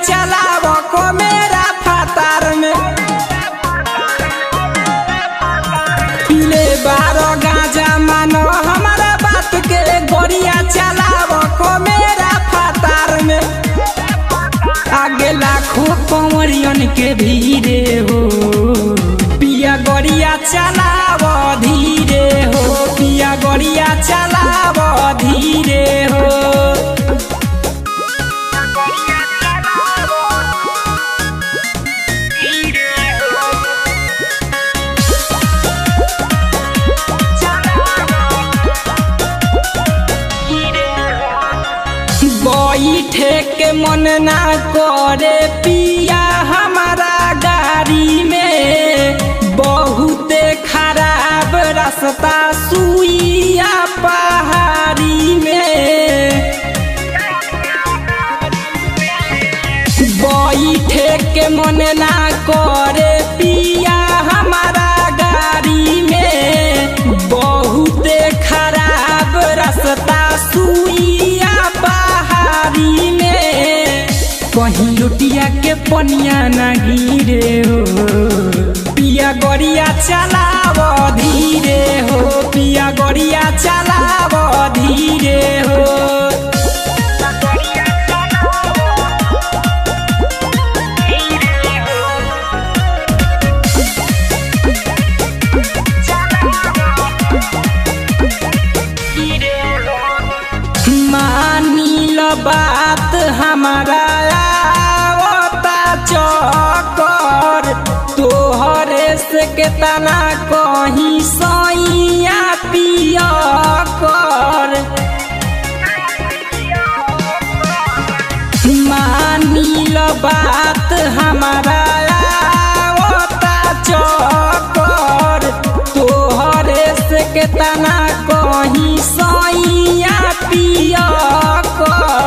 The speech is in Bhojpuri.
चलाव को मेरा फातार में पीले बारो गांजा मानो हमारा बात के गोरिया चलाव को मेरा फातार में आगे लाखों कंवरियन के भीड़े हो पिया गोरिया चलाव धीरे हो पिया गोरिया चलाव धीरे हो बैठे के मन ना करे पिया हमारा गाड़ी में बहुत खराब रास्ता सुइया पहाड़ी में बैठे के मन ना करे पिया हमारा गाड़ी में बहुत खराब रास्ता सुइया पहाड़ी में कहीं लुटिया के पनिया ना गिरे हो पिया गोरिया चलाव धीरे हो पिया गोरिया चलाव धीरे हो मानी लो बात हमारा आवता चक्कर तोहरे से केतना कहीं सैया पिया कर मानी लो बात हमारा आवता चक्कर तोहरे से केतना कहीं सैया पिया कर